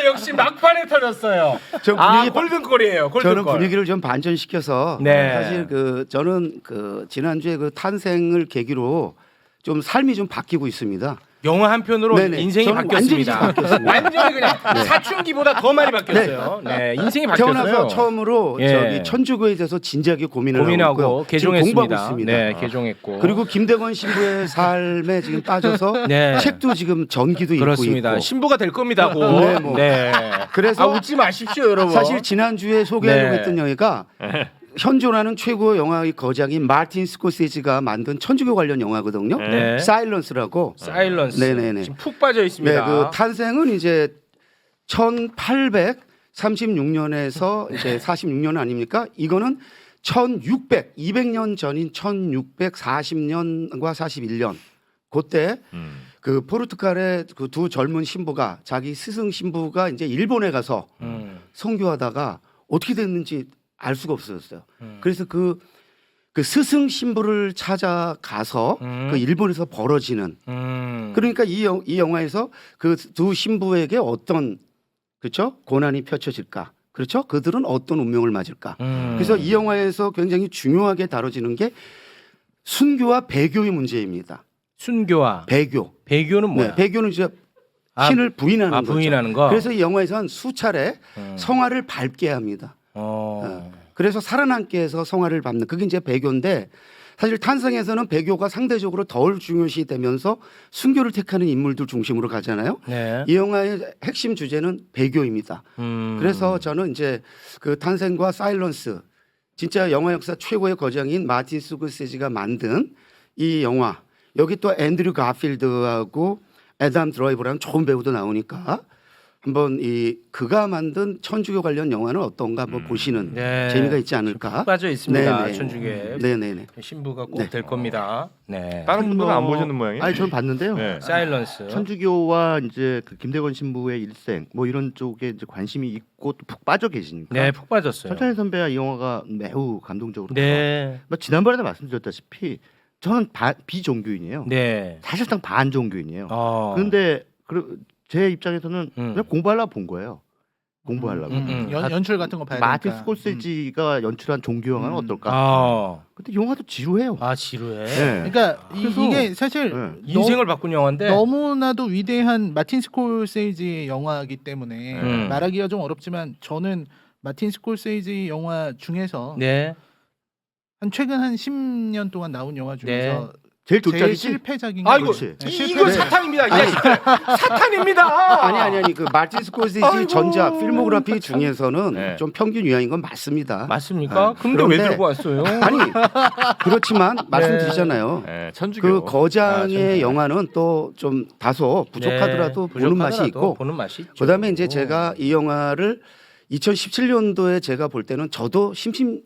역시 막판에 터졌어요. 저 분위기 골든골이에요. 저는 골든골. 분위기를 좀 반전시켜서 네. 사실 저는 지난주에 그 탄생을 계기로 좀 삶이 좀 바뀌고 있습니다. 영화 한 편으로 네네. 인생이 저는 바뀌었습니다. 완전히 바뀌었습니다. 완전히 그냥 사춘기보다 더 많이 바뀌었어요. 네, 인생이 바뀌었어요. 태어나서 처음으로 예. 천주교에 대해서 진지하게 고민을 고민하고 하고 있고요. 지금 공부하고 개종했습니다. 있습니다. 네, 개종했고. 그리고 김대건 신부의 삶에 지금 빠져서 네. 책도 지금 전기도 읽고 그렇습니다. 있고. 신부가 될 겁니다. 곧. 네, 뭐. 그래서 웃지 마십시오, 여러분. 사실 지난주에 소개하려고 네. 했던 영화가 현존하는 최고의 영화의 거장인 마틴 스코세지가 만든 천주교 관련 영화거든요. 네. 사일런스라고. 사일런스. 네네네. 지금 푹 빠져 있습니다. 네, 그 탄생은 이제 1836년에서 이제 46년 아닙니까? 이거는 200년 전인 1640년과 41년 그때 그 포르투갈의 그 두 젊은 신부가 자기 스승 신부가 이제 일본에 가서 선교하다가 어떻게 됐는지 알 수가 없었어요. 그래서 그 스승 신부를 찾아가서 그 일본에서 벌어지는 그러니까 이 영화에서 그 두 신부에게 어떤 그렇죠 고난이 펼쳐질까 그렇죠 그들은 어떤 운명을 맞을까 그래서 이 영화에서 굉장히 중요하게 다뤄지는 게 순교와 배교의 문제입니다. 순교와 배교는 뭐야? 네, 배교는 이제 신을 부인하는 거죠. 부인하는 거. 그래서 이 영화에서는 수차례 성화를 밟게 합니다. 그래서 살아남게 해서 성화를 밟는 그게 이제 배교인데 사실 탄생에서는 배교가 상대적으로 덜 중요시 되면서 순교를 택하는 인물들 중심으로 가잖아요. 네. 이 영화의 핵심 주제는 배교입니다. 그래서 저는 이제 그 탄생과 사일런스 진짜 영화 역사 최고의 거장인 마틴 스코세지가 만든 이 영화 여기 또 앤드류 가필드하고 애담 드라이버라는 좋은 배우도 나오니까 한번 이 그가 만든 천주교 관련 영화는 어떤가 한번 보시는 재미가 있지 않을까. 푹 빠져 있습니다. 네네. 천주교에 네네네. 신부가 꼭 될 겁니다. 네. 다른 분들은 안 보셨는 모양이에요? 아니 저는 봤는데요. 네. 사일런스. 천주교와 이제 그 김대건 신부의 일생 뭐 이런 쪽에 이제 관심이 있고 또 푹 빠져 계시니까. 네, 푹 빠졌어요. 천찬희 선배와 이 영화가 매우 감동적으로. 네. 뭐 지난번에도 말씀드렸다시피 저는 비종교인이에요. 네. 사실상 반종교인이에요. 어. 그런데 제 입장에서는 그냥 공부하려고 본 거예요. 공부하려고. 연출 같은 거 봐야 마틴 되니까. 스콜세지가 연출한 종교 영화는 어떨까? 아. 근데 영화도 지루해요. 아, 지루해. 네. 그러니까 그래서- 이게 사실 네. 인생을 바꾼 영화인데. 너무나도 위대한 마틴 스콜세이지 영화이기 때문에 말하기가 좀 어렵지만 저는 마틴 스콜세이지 영화 중에서 네. 한 최근 한 10년 동안 나온 영화 중에서 제일 제일 돗자리지. 실패작인 아이고, 그렇지. 이거 사탕입니다. 이게 사탄입니다. 아니 그 마틴 스콜세지 아이고. 전작 필모그래피 중에서는 네. 좀 평균 이하인 건 맞습니다. 맞습니까? 근데 왜 그런데- 들고 왔어요? 아니 그렇지만 말씀드리잖아요. 네, 천주교. 그 거장의 천주교. 영화는 또 좀 다소 부족하더라도 네, 보는 맛이 부족하더라도 있고 보는 맛이 있죠. 그다음에 이제 제가 이 영화를 2017년도에 제가 볼 때는 저도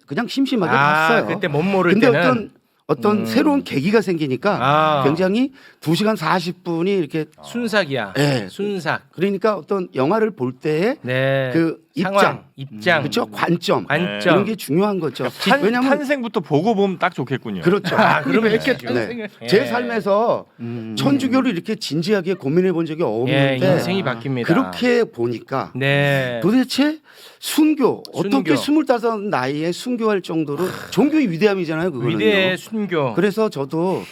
그냥 심심하게 봤어요. 그때 못 모를 근데 때는 어떤 새로운 계기가 생기니까 굉장히 2시간 40분이 이렇게 순삭이야. 네. 순삭. 그러니까 어떤 영화를 볼 때의 네. 그 상황, 입장, 입장. 그렇죠? 관점 관점. 이런 게 중요한 거죠. 왜냐면 탄생부터 보고 보면 딱 좋겠군요. 그렇죠. 그럼 왜 이렇게 되시죠. 탄생을 제 삶에서 천주교를 이렇게 진지하게 고민해 본 적이 없는데 인생이 바뀝니다. 그렇게 보니까 네. 도대체 순교 어떻게 순교. 25 나이에 순교할 정도로 종교의 위대함이잖아요. 그거는요. 위대의 순교. 그래서 저도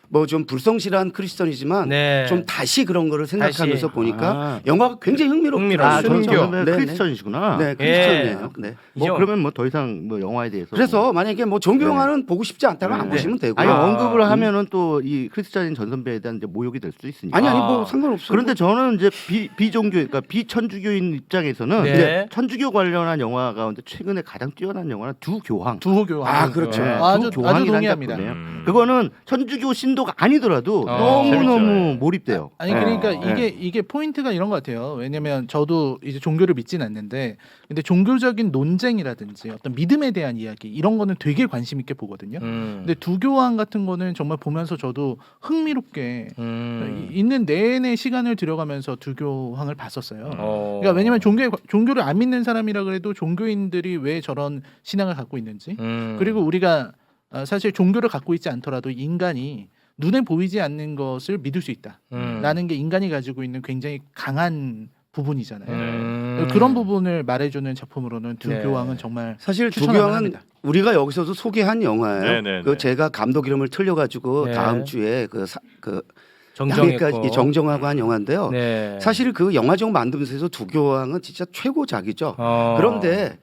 뭐 좀 불성실한 크리스천이지만 네. 좀 다시 그런 거를 생각하면서 다시. 보니까 영화가 굉장히 흥미롭더라고요. 아, 순교. 저는 네, 크리스천이시구나. 네, 크리스천이에요. 네. 뭐 이제- 그러면 뭐 더 이상 뭐 영화에 대해서 그래서 만약에 뭐 종교 네. 영화는 보고 싶지 않다면 안 네. 보시면 되고요. 아니 언급을 하면은 또 이 크리스천인 전 선배에 대한 이제 모욕이 될 수 있으니까. 아니 뭐 상관없어요. 그런데 저는 이제 비종교 그러니까 비천주교인 입장에서는 네. 천주교 관련한 영화 가운데 최근에 가장 뛰어난 영화는 두 교황. 두호교 아, 그렇죠. 네, 아주 두 교황이라는 동의합니다. 작품이에요. 그거는 천주교 신도가 아니더라도 너무 재밌죠. 너무 몰입돼요. 아니 그러니까 네. 이게 포인트가 이런 것 같아요. 왜냐면 저도 이제 종교를 믿진 않는데 근데 종교적인 논쟁이라든지 어떤 믿음에 대한 이야기 이런 거는 되게 관심 있게 보거든요. 근데 두교황 같은 거는 정말 보면서 저도 흥미롭게 있는 내내 시간을 들여가면서 두교황을 봤었어요. 그러니까 왜냐면 종교를 안 믿는 사람이라 그래도 종교인들이 왜 저런 신앙을 갖고 있는지 그리고 우리가 사실 종교를 갖고 있지 않더라도 인간이 눈에 보이지 않는 것을 믿을 수 있다라는 게 인간이 가지고 있는 굉장히 강한 부분이잖아요. 그런 부분을 말해주는 작품으로는 두교황은 정말 사실 추천할 두교황은 만합니다. 우리가 여기서도 소개한 영화예요. 네네네. 그 제가 감독 이름을 틀려가지고 네. 다음 주에 정정했고. 양해까지 정정하고 한 영화인데요. 네. 사실 그 영화적 만들면서 두교황은 진짜 최고작이죠. 어. 그런데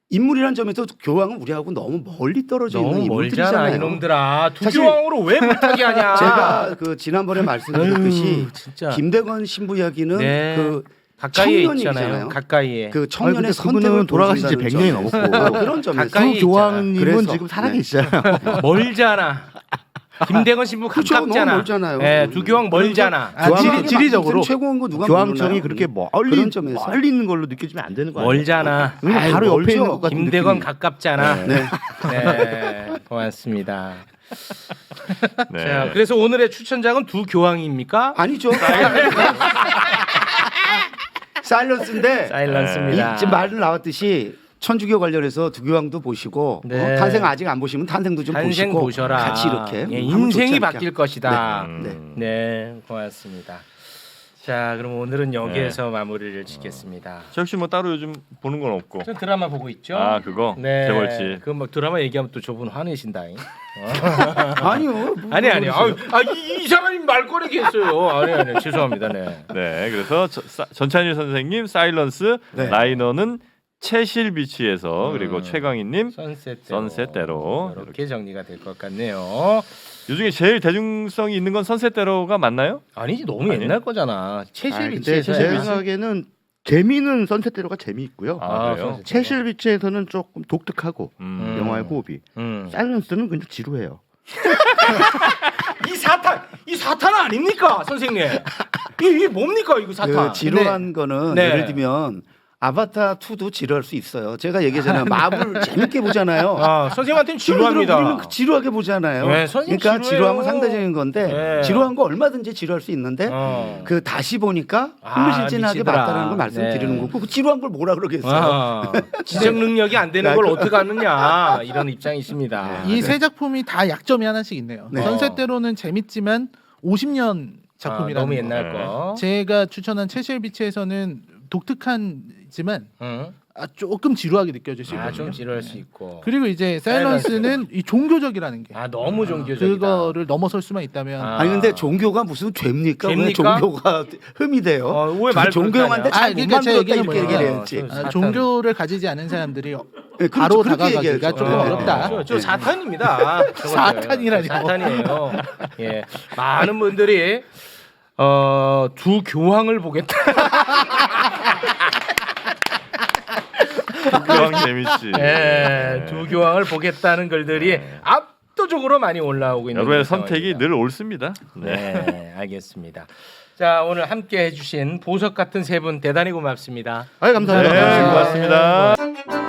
인물이란 점에서 교황은 우리하고 너무 멀리 떨어져 있는 너무 멀잖아 인물들이잖아요. 이놈들아. 사실 두교황으로 왜 못하게 하냐. 제가 그 지난번에 말씀드렸듯이 아유, 진짜. 김대건 신부 이야기는 네. 그 가까이에 청년 있잖아요. 얘기잖아요. 가까이에. 그 청년의 아니, 근데 그분은 선택을 돌아가신 지 보여준다는 100년이 점에서. 넘었고. 그런 점에서 가까이 두 교황님은 그래서, 지금 살아계시잖아요. 멀잖아. 김대건 신부 그렇죠. 가깝잖아. 너무 멀잖아요. 네, 두교황 멀잖아. 지리적으로 최고인 거 누가 교황청이 모르나요? 그렇게 그런 점에서. 멀리 있는 걸로 느껴지면 안 되는 거 아니에요? 멀잖아. 왜냐면 아이, 바로 옆에 멀죠. 있는 것 같은 김대건 느낌이. 가깝잖아. 네. 네, 고맙습니다. 네. 자, 그래서 오늘의 추천작은 두 교황입니까? 아니죠. 사일런스인데 사일런스입니다. 지금 말 나왔듯이 천주교 관련해서 두교황도 보시고 네. 탄생 아직 안 보시면 탄생도 좀 탄생 보시고 보셔라. 같이 이렇게 예, 하면 좋지 인생이 않을까. 바뀔 것이다. 네. 네, 고맙습니다. 자, 그럼 오늘은 여기에서 마무리를 짓겠습니다. 저 역시 뭐 따로 요즘 보는 건 없고. 전 드라마 보고 있죠. 아 그거 네. 재벌집. 그 뭐 드라마 얘기하면 또 저분 화내신다잉. 아니요. 아니 이 사람이 말꺼내게 했어요. 아니 죄송합니다. 네. 네, 그래서 전찬일 선생님 사일런스, 네. 라이너는 채실 비치에서 그리고 최강희님 선셋대로 이렇게 정리가 될 것 같네요. 이 중에 제일 대중성이 있는 건 선셋대로가 맞나요? 아니지 너무 아니? 옛날 거잖아. 아, 채실 근데 비치에서 제 생각에는 재미는 선셋대로가 재미있고요. 아, 그래요? 채실 비치에서는 조금 독특하고 음. 영화의 호흡이. 사일런스는 그냥 지루해요. 이 사탄 아닙니까 선생님? 이게 뭡니까 이거 사탄? 그 지루한 거는 네. 예를 들면 아바타 2도 지루할 수 있어요. 제가 얘기했잖아요. 마블 재밌게 보잖아요. 아, 선생님한테는 지루합니다. 우리는 지루하게 보잖아요. 네, 선생님 그러니까 지루해요. 지루하면 상대적인 건데 네. 지루한 거 얼마든지 지루할 수 있는데 그 다시 보니까 흥미진진하게 미치더라. 봤다는 걸 말씀드리는 네. 거고 그 지루한 걸 뭐라 그러겠어요. 아, 지적 능력이 안 되는 걸 어떻게 하느냐 이런 입장이십니다. 이 세 작품이 다 약점이 하나씩 있네요. 네. 선셋대로는 재밌지만 50년 작품이라는 너무 거. 옛날 거. 제가 추천한 채실 비치에서는 독특하지만 응? 조금 지루하게 느껴질 수 있거든요. 좀 지루할 수 있고. 그리고 이제 사일런스는 이 종교적이라는 게 너무 종교적이다. 그거를 넘어설 수만 있다면 아니 근데 종교가 무슨 죄입니까? 왜 죄입니까? 종교가 흠이 돼요? 왜 말 종교 형한테 그렇게 하냐? 잘못 그러니까 제 만들었다 얘기는 이렇게 뭐예요? 얘기를 해야지. 사탄. 종교를 가지지 않은 사람들이 네, 바로 그렇게 다가가기가 얘기하죠. 조금 네. 어렵다. 저 사탄입니다. 저것들. 사탄이라뇨. 사탄이에요. 예, 많은 분들이 두 교황을 보겠다. 그왕 재밌지. 예, 두 교황을 보겠다는 글들이 압도적으로 많이 올라오고 있는 여러분의 상황입니다. 선택이 늘 옳습니다. 네, 알겠습니다. 자, 오늘 함께 해주신 보석 같은 세 분 대단히 고맙습니다. 감사합니다. 네, 고맙습니다.